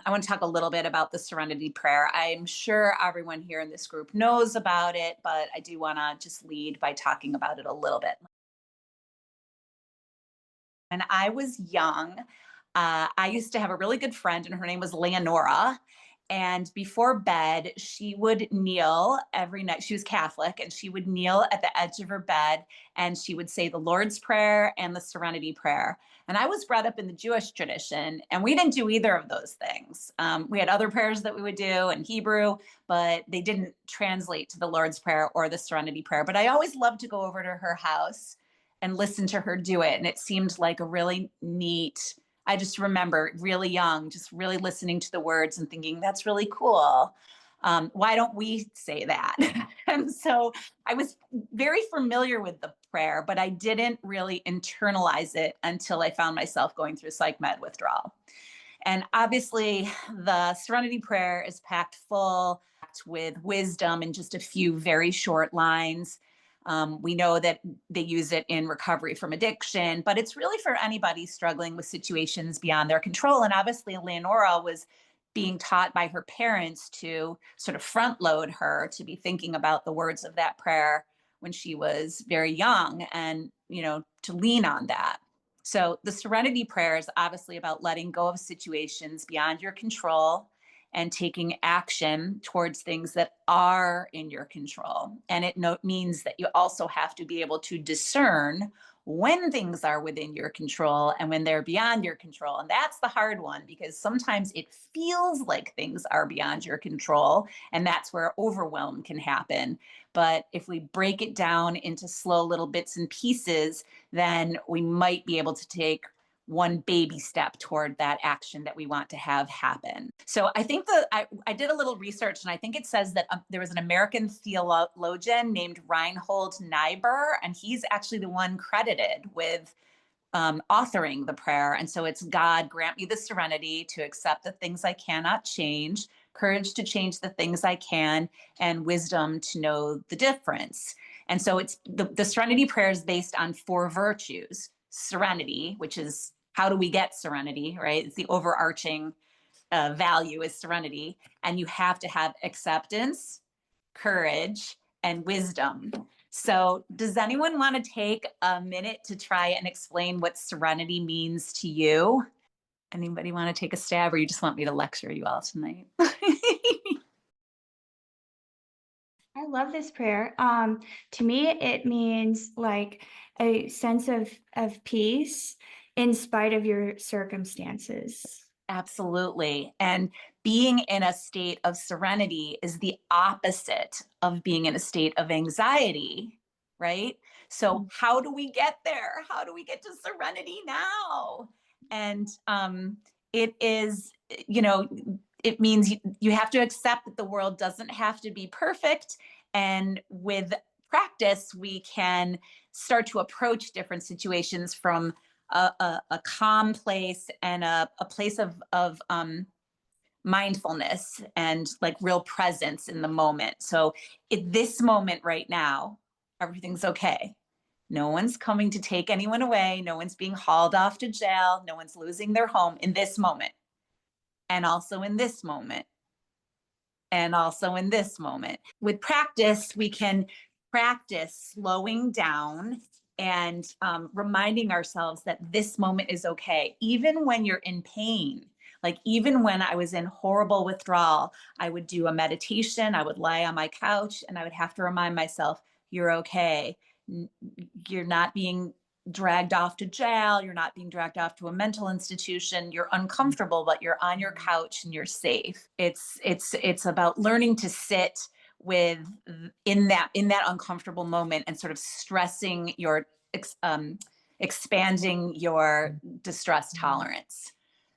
I want to talk a little bit about the Serenity Prayer. I'm sure everyone here in this group knows about it, but I do want to just lead by talking about it a little bit. When I was young, I used to have a really good friend, and her name was Leonora. And before bed, she would kneel every night. She was Catholic, and she would kneel at the edge of her bed and she would say the Lord's Prayer and the Serenity Prayer. And I was brought up in the Jewish tradition, and we didn't do either of those things. We had other prayers that we would do in Hebrew, but they didn't translate to the Lord's Prayer or the Serenity Prayer. But I always loved to go over to her house and listen to her do it. And it seemed like a really neat, I just remember really young, just really listening to the words and thinking, that's really cool. Why don't we say that? And so I was very familiar with the prayer, but I didn't really internalize it until I found myself going through psych med withdrawal. And obviously, the Serenity Prayer is packed full with wisdom in just a few very short lines. We know that they use it in recovery from addiction, but it's really for anybody struggling with situations beyond their control. And obviously, Leonora was being taught by her parents to sort of front load her to be thinking about the words of that prayer when she was very young and, to lean on that. So the Serenity Prayer is obviously about letting go of situations beyond your control and taking action towards things that are in your control. And it means that you also have to be able to discern when things are within your control and when they're beyond your control. And that's the hard one, because sometimes it feels like things are beyond your control, and that's where overwhelm can happen. But if we break it down into slow little bits and pieces, then we might be able to take one baby step toward that action that we want to have happen. So I think that I did a little research, and I think it says that there was an American theologian named Reinhold Niebuhr, and he's actually the one credited with authoring the prayer. And so it's, God, grant me the serenity to accept the things I cannot change, courage to change the things I can, and wisdom to know the difference. And so it's the Serenity Prayer is based on four virtues: serenity, which is how do we get serenity, right? It's the overarching value is serenity. And you have to have acceptance, courage, and wisdom. So, does anyone want to take a minute to try and explain what serenity means to you? Anybody want to take a stab, or you just want me to lecture you all tonight? I love this prayer. To me, it means like a sense of peace in spite of your circumstances. Absolutely. And being in a state of serenity is the opposite of being in a state of anxiety, right? So, how do we get there? How do we get to serenity now? And it is, you know, it means you have to accept that the world doesn't have to be perfect. And with practice, we can start to approach different situations from a calm place and a place of mindfulness and like real presence in the moment. So at this moment right now, everything's okay. No one's coming to take anyone away. No one's being hauled off to jail. No one's losing their home in this moment. And also in this moment. And also in this moment. With practice, we can practice slowing down and reminding ourselves that this moment is okay, even when you're in pain. Like, even when I was in horrible withdrawal, I would do a meditation, I would lie on my couch, and I would have to remind myself, you're okay. You're not being dragged off to jail. You're not being dragged off to a mental institution. You're uncomfortable, but you're on your couch and you're safe. It's about learning to sit with in that uncomfortable moment and sort of stressing your expanding your distress tolerance.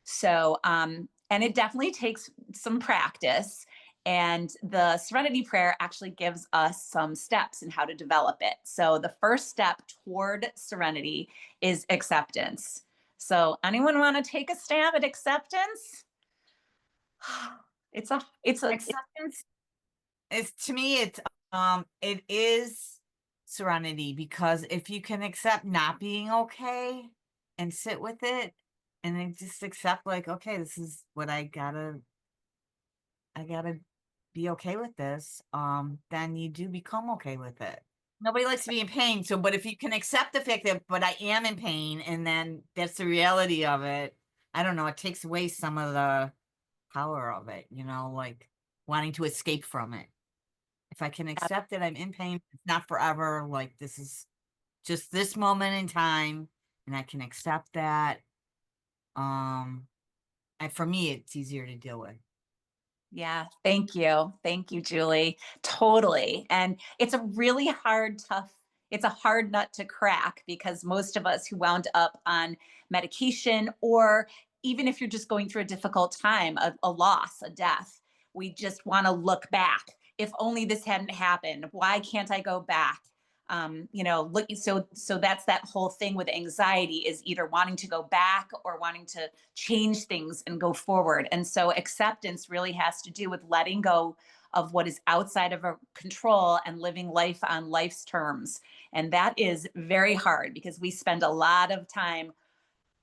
So and it definitely takes some practice. And the Serenity Prayer actually gives us some steps in how to develop it. So the first step toward serenity is acceptance. So anyone want to take a stab at acceptance? It's Acceptance is, to me, it is serenity, because if you can accept not being okay and sit with it and then just accept like, okay, this is what I gotta be okay with this. Then you do become okay with it. Nobody likes to be in pain. So, but if you can accept the fact that, but I am in pain, and then that's the reality of it, I don't know, it takes away some of the power of it, like wanting to escape from it. If I can accept that I'm in pain, it's not forever, like this is just this moment in time, and I can accept that. And for me, it's easier to deal with. Yeah, thank you. Thank you, Julie. Totally. And it's a really it's a hard nut to crack because most of us who wound up on medication, or even if you're just going through a difficult time, a loss, a death, we just want to look back. If only this hadn't happened, why can't I go back? Look, so that's that whole thing with anxiety, is either wanting to go back or wanting to change things and go forward. And so acceptance really has to do with letting go of what is outside of our control and living life on life's terms. And that is very hard because we spend a lot of time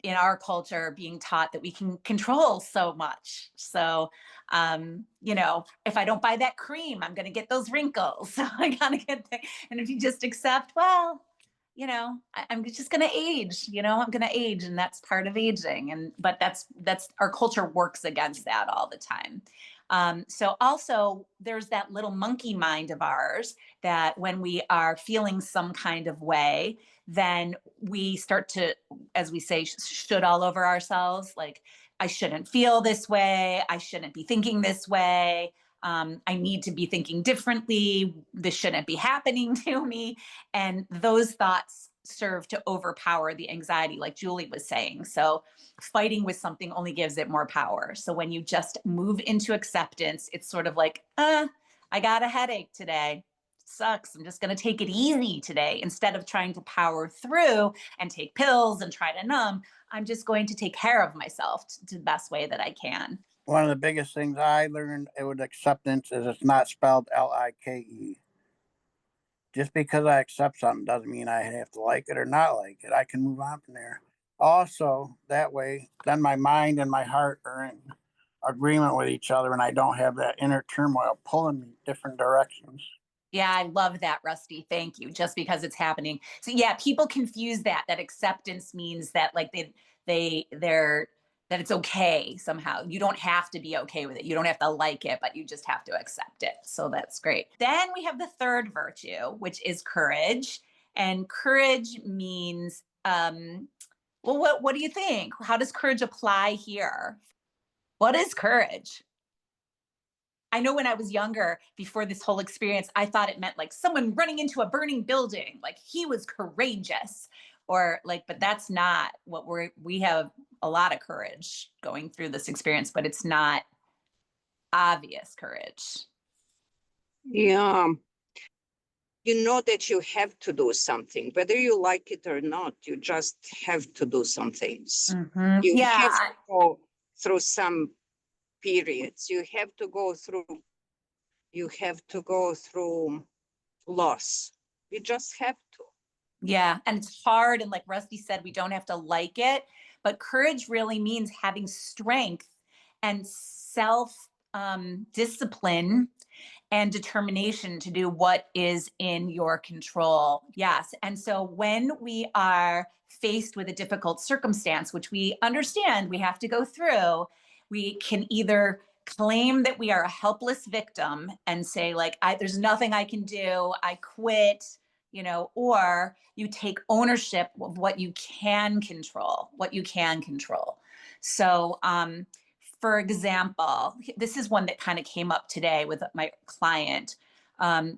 in our culture being taught that we can control so much. So, if I don't buy that cream, I'm going to get those wrinkles. So I got to get there. And if you just accept, well, I'm just going to age, I'm going to age, and that's part of aging. But that's our culture works against that all the time. So also there's that little monkey mind of ours that when we are feeling some kind of way, then we start to, as we say, should all over ourselves. Like, I shouldn't feel this way. I shouldn't be thinking this way. I need to be thinking differently. This shouldn't be happening to me. And those thoughts serve to overpower the anxiety, like Julie was saying. So fighting with something only gives it more power. So when you just move into acceptance, it's sort of like, I got a headache today. Sucks. I'm just going to take it easy today. Instead of trying to power through and take pills and try to numb, I'm just going to take care of myself to the best way that I can. One of the biggest things I learned with acceptance is it's not spelled Like. Just because I accept something doesn't mean I have to like it or not like it. I can move on from there. Also, that way, then my mind and my heart are in agreement with each other, and I don't have that inner turmoil pulling me different directions. Yeah, I love that, Rusty. Thank you. Just because it's happening. So yeah, people confuse that acceptance means that like they're that it's okay somehow. You don't have to be okay with it. You don't have to like it, but you just have to accept it. So that's great. Then we have the third virtue, which is courage. And courage means well, what do you think? How does courage apply here? What is courage? I know when I was younger, before this whole experience, I thought it meant like someone running into a burning building, like he was courageous, or like, but that's not what we have a lot of courage going through this experience, but it's not obvious courage. Yeah. You know that you have to do something, whether you like it or not, you just have to do some things. Mm-hmm. You Yeah. have to go through some periods. You have to go through loss. You just have to. Yeah. And it's hard. And like Rusty said, we don't have to like it, but courage really means having strength and self discipline and determination to do what is in your control. Yes. And so when we are faced with a difficult circumstance, which we understand we have to go through, we can either claim that we are a helpless victim and say, like, there's nothing I can do, I quit, or you take ownership of what you can control, So, for example, this is one that kind of came up today with my client.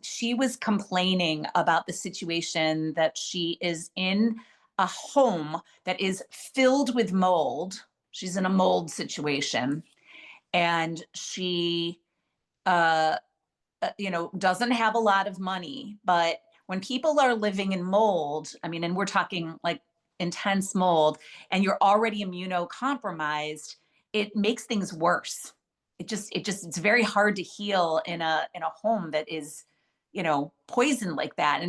She was complaining about the situation that she is in a home that is filled with mold. She's in a mold situation, and she, doesn't have a lot of money. But when people are living in mold, I mean, and we're talking like intense mold, and you're already immunocompromised, it makes things worse. It's very hard to heal in a home that is, poison like that.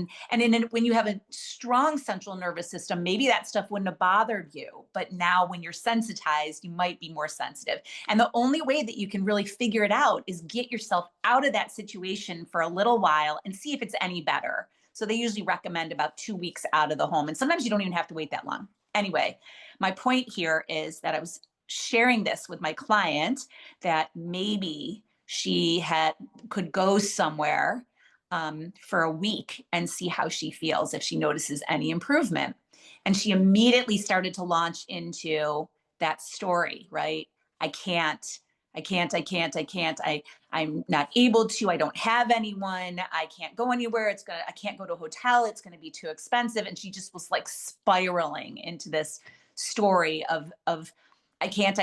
When you have a strong central nervous system, maybe that stuff wouldn't have bothered you. But now when you're sensitized, you might be more sensitive. And the only way that you can really figure it out is get yourself out of that situation for a little while and see if it's any better. So they usually recommend about 2 weeks out of the home. And sometimes you don't even have to wait that long. Anyway, my point here is that I was sharing this with my client that maybe she could go somewhere for a week and see how she feels, if she notices any improvement. And she immediately started to launch into that story, right? I'm not able to, I don't have anyone, I can't go anywhere, I can't go to a hotel, it's gonna be too expensive. And she just was like spiraling into this story of I can't.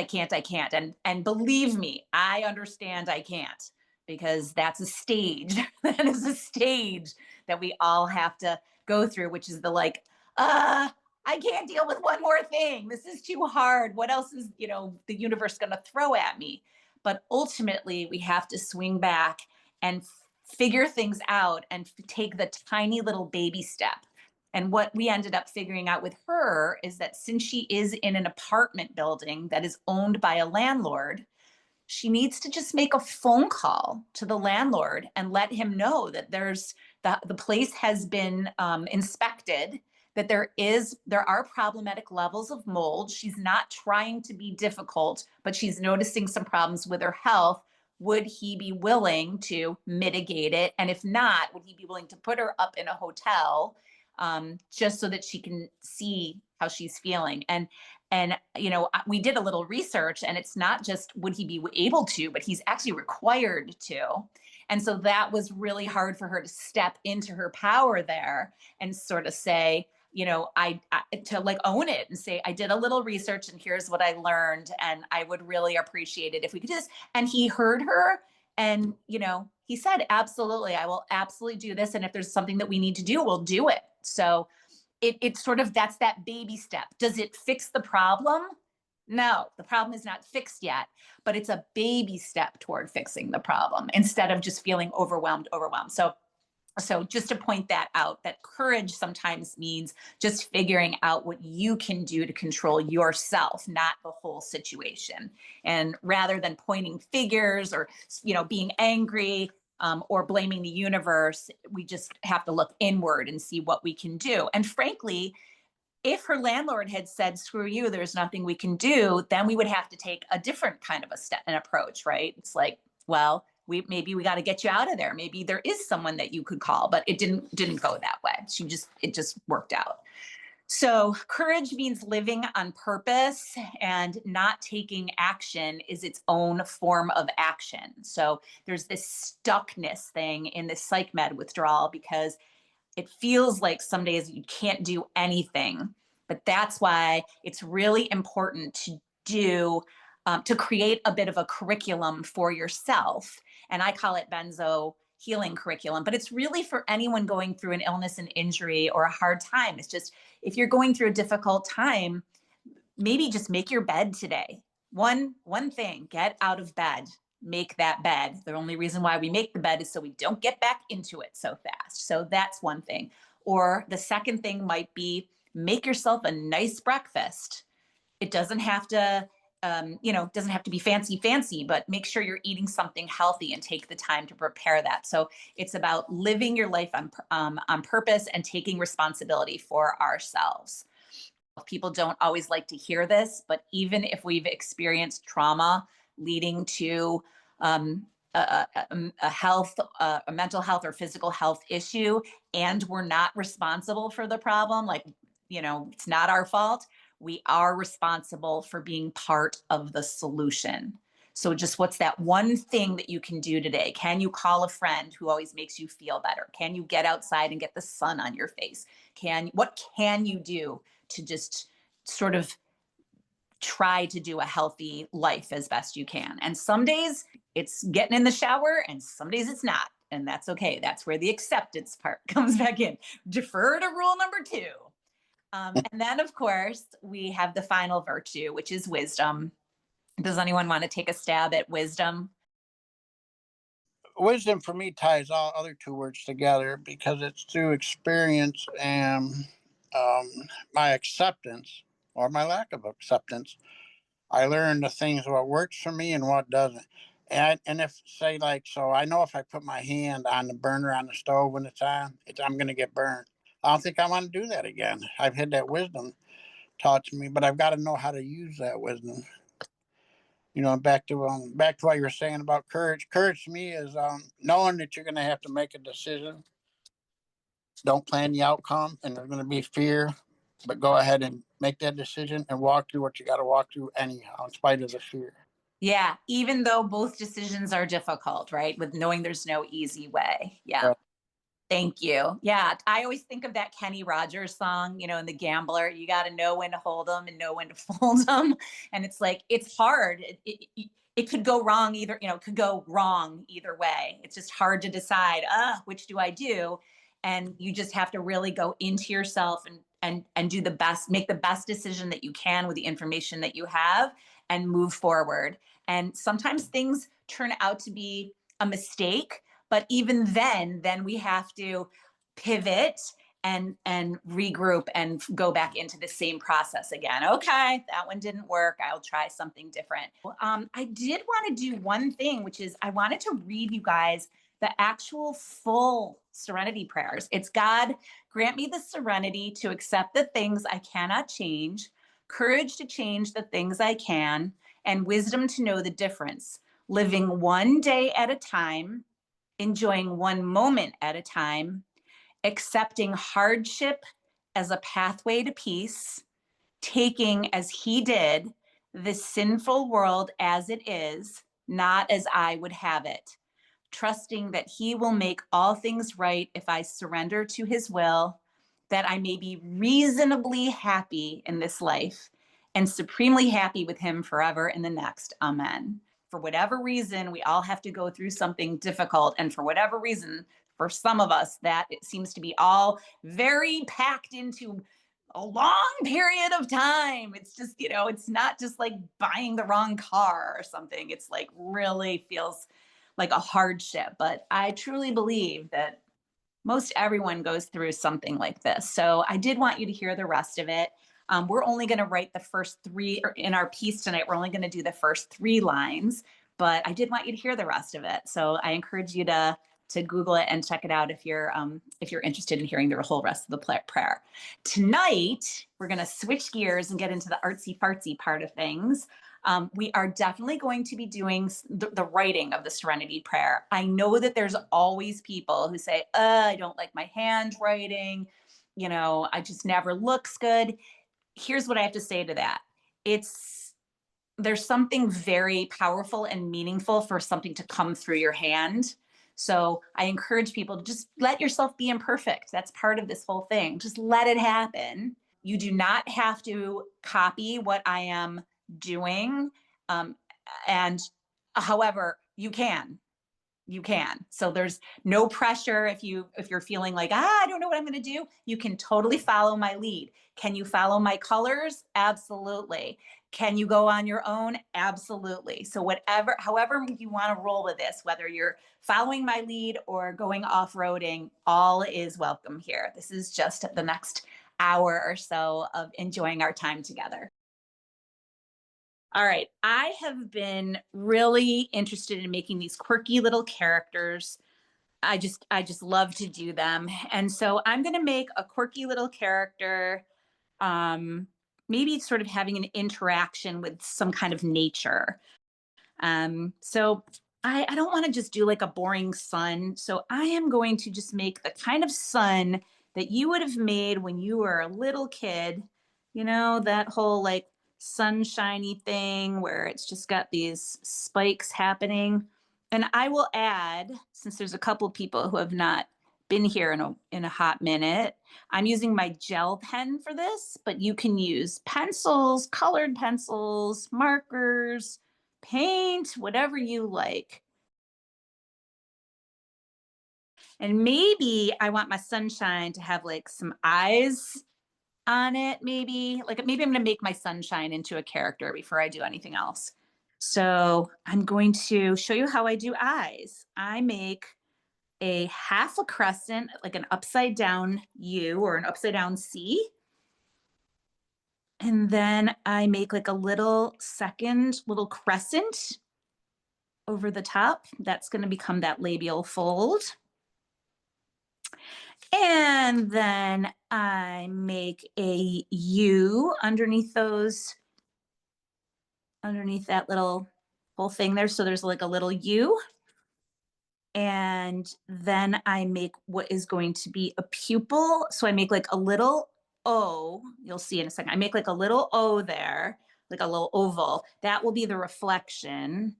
And believe me, I understand I can't, because that's a stage. That is a stage that we all have to go through, which is the like, I can't deal with one more thing. This is too hard. What else is, the universe going to throw at me? But ultimately, we have to swing back and figure things out and take the tiny little baby step. And what we ended up figuring out with her is that since she is in an apartment building that is owned by a landlord, she needs to just make a phone call to the landlord and let him know that the place has been inspected, that there are problematic levels of mold. She's not trying to be difficult, but she's noticing some problems with her health. Would he be willing to mitigate it? And if not, would he be willing to put her up in a hotel just so that she can see how she's feeling? And we did a little research, and it's not just would he be able to, but he's actually required to. And so that was really hard for her to step into her power there and sort of say, to like own it and say, I did a little research and here's what I learned. And I would really appreciate it if we could just, and he heard her. And, he said, absolutely, I will absolutely do this. And if there's something that we need to do, we'll do it. So it's sort of, that's that baby step. Does it fix the problem? No, the problem is not fixed yet, but it's a baby step toward fixing the problem instead of just feeling overwhelmed. So just to point that out, that courage sometimes means just figuring out what you can do to control yourself, not the whole situation. And rather than pointing fingers or, being angry or blaming the universe, we just have to look inward and see what we can do. And frankly, if her landlord had said, screw you, there's nothing we can do, then we would have to take a different kind of an approach, right? It's like, well, maybe we got to get you out of there. Maybe there is someone that you could call, but it didn't go that way. It just worked out. So courage means living on purpose, and not taking action is its own form of action. So there's this stuckness thing in this psych med withdrawal, because it feels like some days you can't do anything, but that's why it's really important to create a bit of a curriculum for yourself. And I call it benzo healing curriculum, but it's really for anyone going through an illness and injury or a hard time. It's just, if you're going through a difficult time, maybe just make your bed today. One thing, get out of bed, make that bed. The only reason why we make the bed is so we don't get back into it so fast. So that's one thing. Or the second thing might be, make yourself a nice breakfast. It doesn't have to doesn't have to be fancy, but make sure you're eating something healthy and take the time to prepare that. So it's about living your life on purpose and taking responsibility for ourselves. People don't always like to hear this, but even if we've experienced trauma leading to a mental health or physical health issue, and we're not responsible for the problem, it's not our fault. We are responsible for being part of the solution. So just what's that one thing that you can do today? Can you call a friend who always makes you feel better? Can you get outside and get the sun on your face? What can you do to just sort of try to do a healthy life as best you can? And some days it's getting in the shower, and some days it's not. And that's okay. That's where the acceptance part comes back in. Defer to rule number 2. And then, of course, we have the final virtue, which is wisdom. Does anyone want to take a stab at wisdom? wisdom for me ties all other two words together because it's through experience and um, my acceptance or my lack of acceptance. I learn the things what works for me and what doesn't. And if say like so, I know if I put my hand on the burner on the stove when it's on, I'm going to get burned. I don't think I want to do that again. I've had that wisdom taught to me, but I've got to know how to use that wisdom. Back to what you were saying about courage. Courage to me is knowing that you're going to have to make a decision. Don't plan the outcome, and there's going to be fear, but go ahead and make that decision and walk through what you got to walk through anyhow, in spite of the fear. Yeah, even though both decisions are difficult, right? With knowing there's no easy way. Yeah. Yeah. Thank you. Yeah, I always think of that Kenny Rogers song, in The Gambler. You got to know when to hold them and know when to fold them. And it's like, it's hard. It could go wrong either, it could go wrong either way. It's just hard to decide, which do I do? And you just have to really go into yourself and do the best, make the best decision that you can with the information that you have and move forward. And sometimes things turn out to be a mistake, but even then we have to pivot and regroup and go back into the same process again. Okay, that one didn't work. I'll try something different. I did want to do one thing, which is I wanted to read you guys the actual full Serenity prayers. It's God, grant me the serenity to accept the things I cannot change, courage to change the things I can, and wisdom to know the difference, living one day at a time, enjoying one moment at a time, accepting hardship as a pathway to peace, taking as he did the sinful world as it is, not as I would have it, trusting that he will make all things right if I surrender to his will, that I may be reasonably happy in this life and supremely happy with him forever in the next. Amen. For whatever reason, we all have to go through something difficult. And for whatever reason, for some of us, that it seems to be all very packed into a long period of time. It's just, it's not just like buying the wrong car or something. It's like really feels like a hardship. But I truly believe that most everyone goes through something like this. So I did want you to hear the rest of it. We're only going to write the first three, or in our piece tonight, we're only going to do the first 3 lines, but I did want you to hear the rest of it. So I encourage you to Google it and check it out if you're interested in hearing the whole rest of the prayer. Tonight, we're going to switch gears and get into the artsy fartsy part of things. We are definitely going to be doing the writing of the Serenity Prayer. I know that there's always people who say, I don't like my handwriting. I just never looks good. Here's what I have to say to that. There's something very powerful and meaningful for something to come through your hand. So I encourage people to just let yourself be imperfect. That's part of this whole thing. Just let it happen. You do not have to copy what I am doing. And however, you can. So there's no pressure if you're feeling like, I don't know what I'm going to do. You can totally follow my lead. Can you follow my colors? Absolutely. Can you go on your own? Absolutely. So however you want to roll with this, whether you're following my lead or going off-roading, all is welcome here. This is just the next hour or so of enjoying our time together. All right, I have been really interested in making these quirky little characters. I just love to do them. And so I'm going to make a quirky little character, maybe sort of having an interaction with some kind of nature. So I don't want to just do like a boring sun. So I am going to just make the kind of sun that you would have made when you were a little kid, that whole like sunshiny thing where it's just got these spikes happening. And I will add, since there's a couple of people who have not been here in a hot minute, I'm using my gel pen for this, but you can use pencils, colored pencils, markers, paint, whatever you like. And maybe I want my sunshine to have like some eyes on it, maybe. Like maybe I'm going to make my sunshine into a character before I do anything else. So I'm going to show you how I do eyes. I make a half a crescent, like an upside down U or an upside down C. And then I make like a little second little crescent over the top. That's going to become that labial fold. And then I make a U underneath those, underneath that little whole thing there. So there's like a little U. And then I make what is going to be a pupil. So I make like a little O, you'll see in a second. I make like a little O there, like a little oval. That will be the reflection.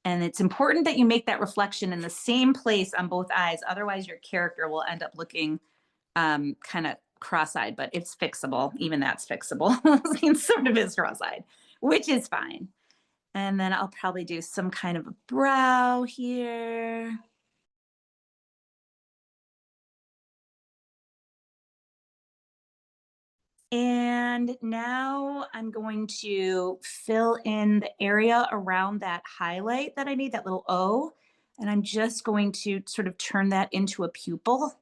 And it's important that you make that reflection in the same place on both eyes. Otherwise, your character will end up looking kind of cross-eyed, but it's fixable. Even that's fixable. It sort of is cross-eyed, which is fine. And then I'll probably do some kind of a brow here. And now I'm going to fill in the area around that highlight that I made, that little O. And I'm just going to sort of turn that into a pupil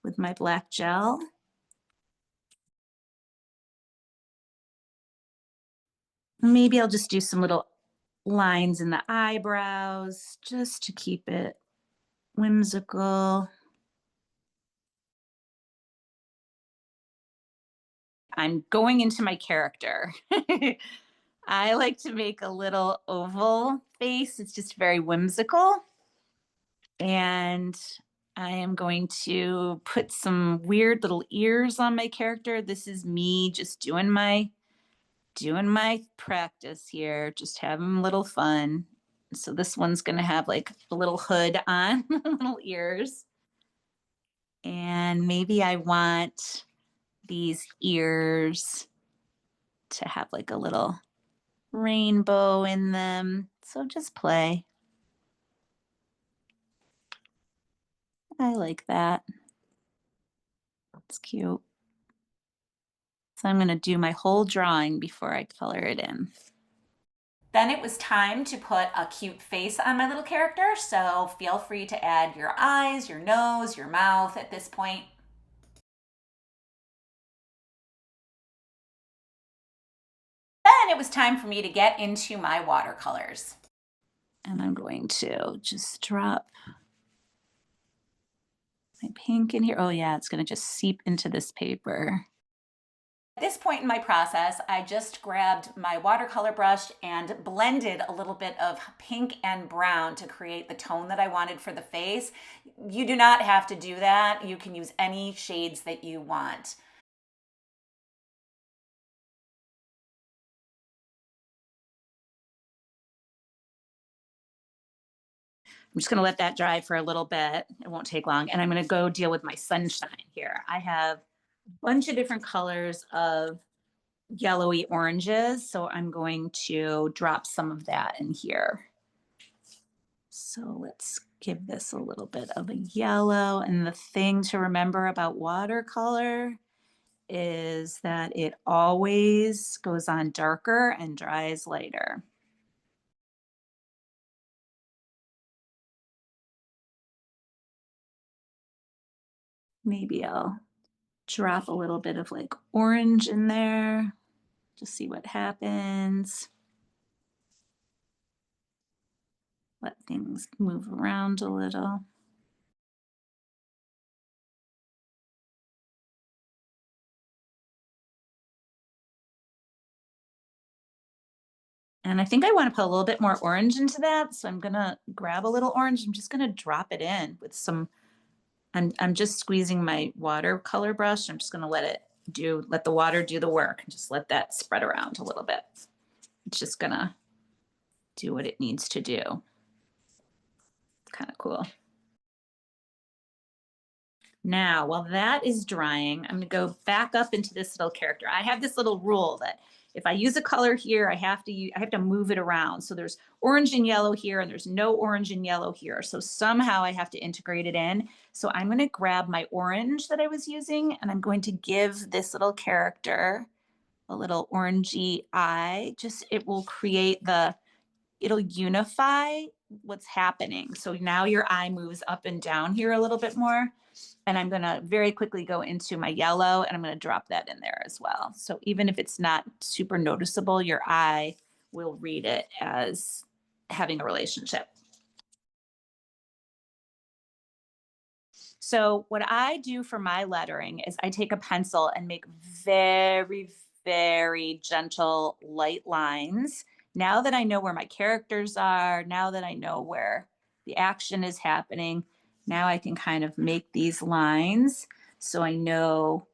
with my black gel. Maybe I'll just do some little lines in the eyebrows just to keep it whimsical. I'm going into my character. I like to make a little oval face. It's just very whimsical. And I am going to put some weird little ears on my character. This is me just doing my practice here, just having a little fun. So this one's gonna have like a little hood on, little ears. And maybe I want these ears to have like a little rainbow in them. So just play. I like that. It's cute. So I'm going to do my whole drawing before I color it in. Then it was time to put a cute face on my little character. So feel free to add your eyes, your nose, your mouth at this point. Then it was time for me to get into my watercolors. And I'm going to just drop my pink in here. Oh yeah, it's going to just seep into this paper. At this point in my process, I just grabbed my watercolor brush and blended a little bit of pink and brown to create the tone that I wanted for the face. You do not have to do that. You can use any shades that you want. I'm just going to let that dry for a little bit. It won't take long. And I'm going to go deal with my sunshine here. I have a bunch of different colors of yellowy oranges. So I'm going to drop some of that in here. So let's give this a little bit of a yellow. And the thing to remember about watercolor is that it always goes on darker and dries lighter. Maybe I'll drop a little bit of like orange in there. Just see what happens. Let things move around a little. And I think I want to put a little bit more orange into that. So I'm going to grab a little orange. I'm just going to drop it in with some, I'm just squeezing my watercolor brush. I'm just going to let the water do the work and just let that spread around a little bit. It's just going to do what it needs to do. It's kind of cool. Now, while that is drying, I'm going to go back up into this little character. I have this little rule that if I use a color here, I have to move it around. So there's orange and yellow here, and there's no orange and yellow here. So somehow I have to integrate it in. So I'm going to grab my orange that I was using, and I'm going to give this little character a little orangey eye. Just, it will create it'll unify what's happening. So now your eye moves up and down here a little bit more. And I'm going to very quickly go into my yellow and I'm going to drop that in there as well. So even if it's not super noticeable, your eye will read it as having a relationship. So what I do for my lettering is I take a pencil and make very, very gentle, light lines. Now that I know where my characters are, now that I know where the action is happening, now I can kind of make these lines so I know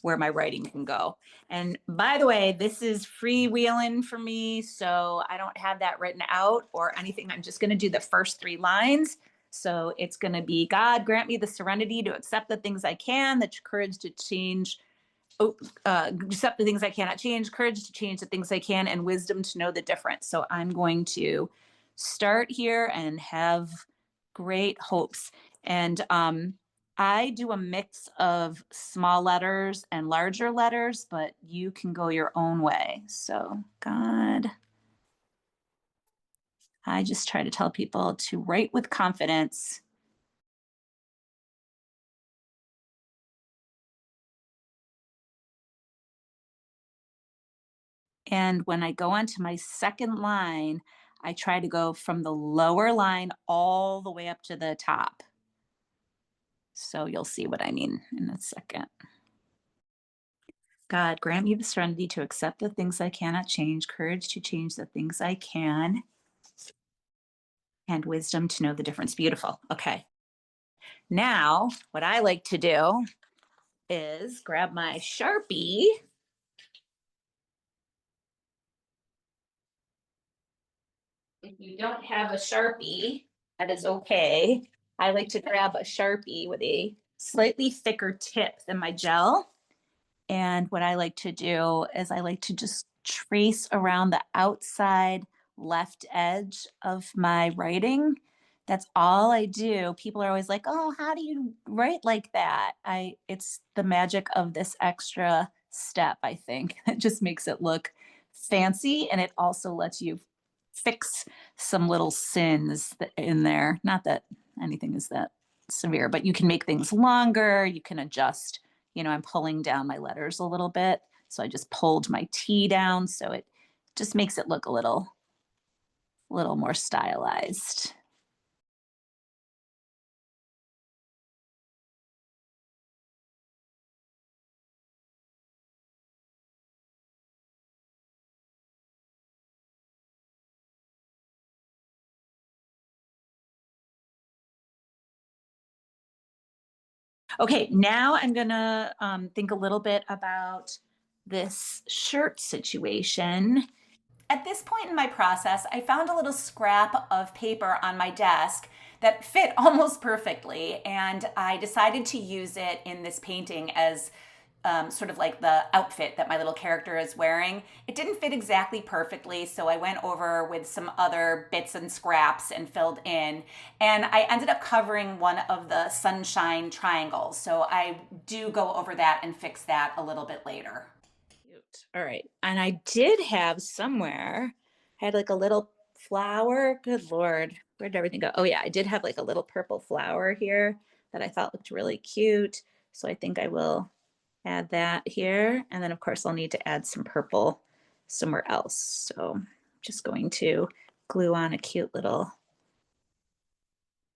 where my writing can go. And by the way, this is freewheeling for me, so I don't have that written out or anything. I'm just going to do the first 3 lines. So it's going to be, God, grant me the serenity to accept the things I can, the courage to change, accept the things I cannot change, courage to change the things I can, and wisdom to know the difference. So I'm going to start here and have great hopes. And I do a mix of small letters and larger letters, but you can go your own way. So God, I just try to tell people to write with confidence. And when I go onto my second line, I try to go from the lower line all the way up to the top. So you'll see what I mean in a second. God, grant me the serenity to accept the things I cannot change, courage to change the things I can, and wisdom to know the difference. Beautiful. Okay. Now, what I like to do is grab my Sharpie. If you don't have a Sharpie, that is okay. I like to grab a Sharpie with a slightly thicker tip than my gel. And what I like to do is I like to just trace around the outside left edge of my writing. That's all I do. People are always like, "Oh, how do you write like that?" It's the magic of this extra step, I think. It just makes it look fancy and it also lets you fix some little sins in there. Not that anything is that severe, but you can make things longer, you can adjust. I'm pulling down my letters a little bit. So I just pulled my T down. So it just makes it look a little more stylized. Okay, now I'm gonna think a little bit about this shirt situation. At this point in my process, I found a little scrap of paper on my desk that fit almost perfectly, and I decided to use it in this painting as sort of like the outfit that my little character is wearing. It didn't fit exactly perfectly, so I went over with some other bits and scraps and filled in. And I ended up covering one of the sunshine triangles. So I do go over that and fix that a little bit later. Cute. All right. And I did have somewhere, I had like a little flower. Good Lord. Where did everything go? Oh, yeah. I did have like a little purple flower here that I thought looked really cute. So I think I will add that here. And then of course I'll need to add some purple somewhere else. So I'm just going to glue on a cute little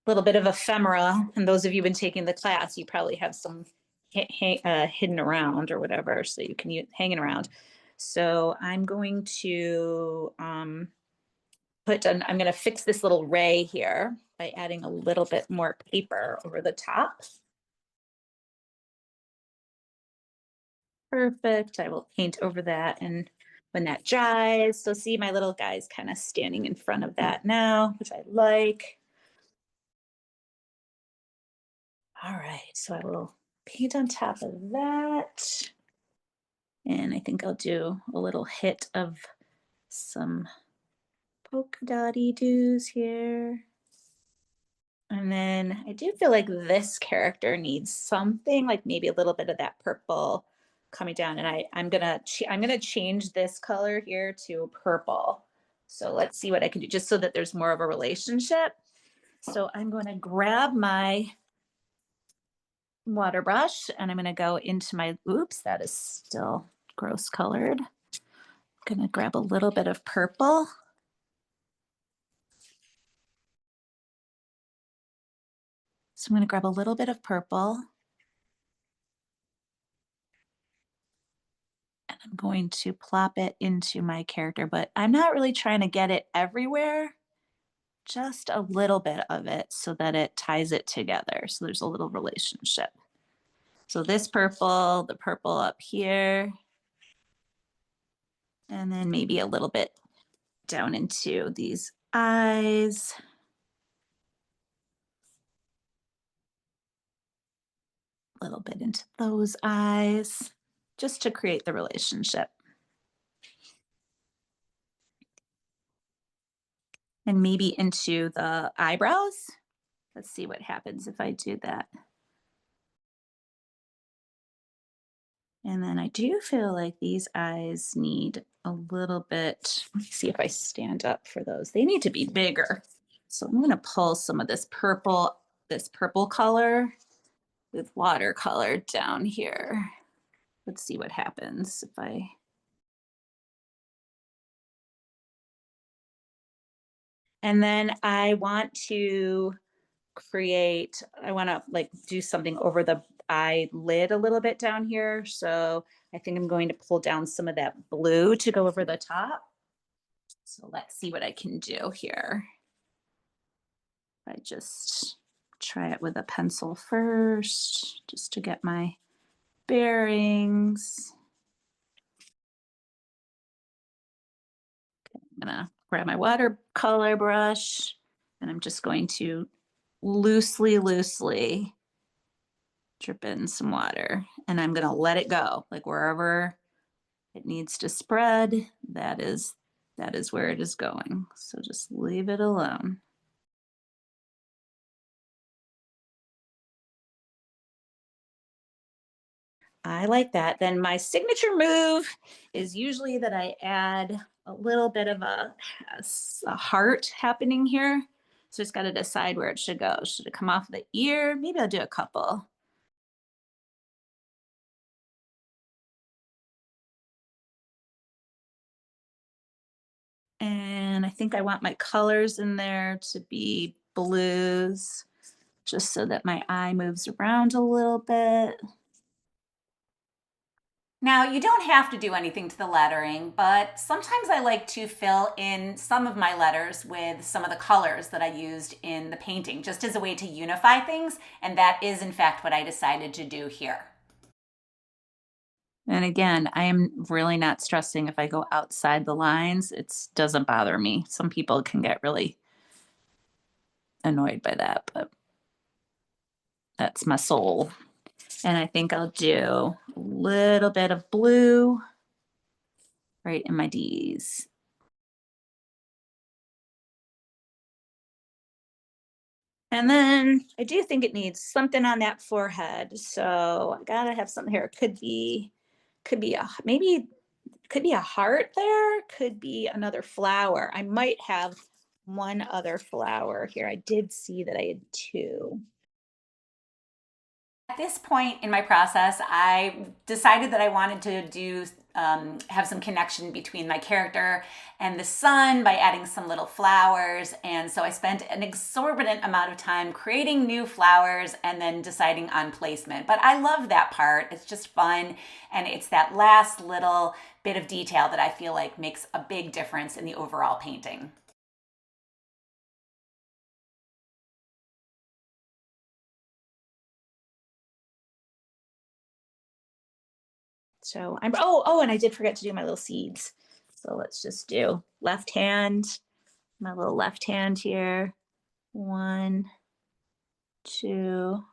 bit of ephemera. And those of you who've been taking the class, you probably have some hidden around or whatever, so you can use hanging around. So I'm going to I'm going to fix this little ray here by adding a little bit more paper over the top. Perfect. I will paint over that and when that dries. So see my little guy's kind of standing in front of that now, which I like. All right, so I will paint on top of that. And I think I'll do a little hit of some polka dotty doos here. And then I do feel like this character needs something like maybe a little bit of that purple coming down, and I'm gonna change this color here to purple. So let's see what I can do just so that there's more of a relationship. So I'm going to grab my water brush and I'm going to go into my, oops, that is still gross colored. I'm going to grab a little bit of purple. So I'm going to grab a little bit of purple. And I'm going to plop it into my character, but I'm not really trying to get it everywhere, just a little bit of it so that it ties it together. So there's a little relationship. So this purple, the purple up here, and then maybe a little bit down into these eyes. A little bit into those eyes, just to create the relationship. And maybe into the eyebrows. Let's see what happens if I do that. And then I do feel like these eyes need a little bit, let me see if I stand up for those. They need to be bigger. So I'm going to pull some of this purple color with watercolor down here. Let's see what happens if I. And then I want to like do something over the eyelid a little bit down here. So I think I'm going to pull down some of that blue to go over the top. So let's see what I can do here. I just try it with a pencil first, just to get my bearings. Okay, I'm gonna grab my watercolor brush and I'm just going to loosely drip in some water and I'm gonna let it go, like wherever it needs to spread, that is where it is going. So just leave it alone. I like that. Then my signature move is usually that I add a little bit of a heart happening here. So just got to decide where it should go. Should it come off the ear? Maybe I'll do a couple. And I think I want my colors in there to be blues, just so that my eye moves around a little bit. Now, you don't have to do anything to the lettering, but sometimes I like to fill in some of my letters with some of the colors that I used in the painting, just as a way to unify things, and that is in fact what I decided to do here. And again, I am really not stressing if I go outside the lines. It doesn't bother me. Some people can get really annoyed by that, but that's my soul. And I think I'll do a little bit of blue right in my D's. And then I do think it needs something on that forehead. So I gotta have something here. It could be a heart there, could be another flower. I might have one other flower here. I did see that I had two. At this point in my process, I decided that I wanted to have some connection between my character and the sun by adding some little flowers. And so I spent an exorbitant amount of time creating new flowers and then deciding on placement. But I love that part. It's just fun. And it's that last little bit of detail that I feel like makes a big difference in the overall painting. So and I did forget to do my little seeds. So let's just do left hand, my little left hand here. 1, 2,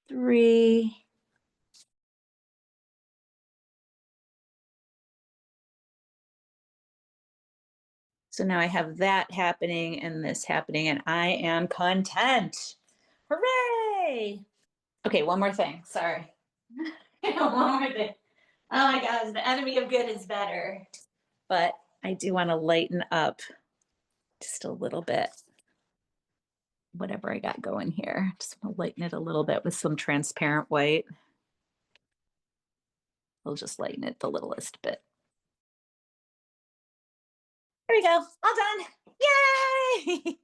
3. So now I have that happening and this happening, and I am content. Hooray! Okay, one more thing. Sorry. One more thing. Oh my gosh, the enemy of good is better. But I do want to lighten up just a little bit. Whatever I got going here. Just want to lighten it a little bit with some transparent white. We'll just lighten it the littlest bit. There we go. All done. Yay!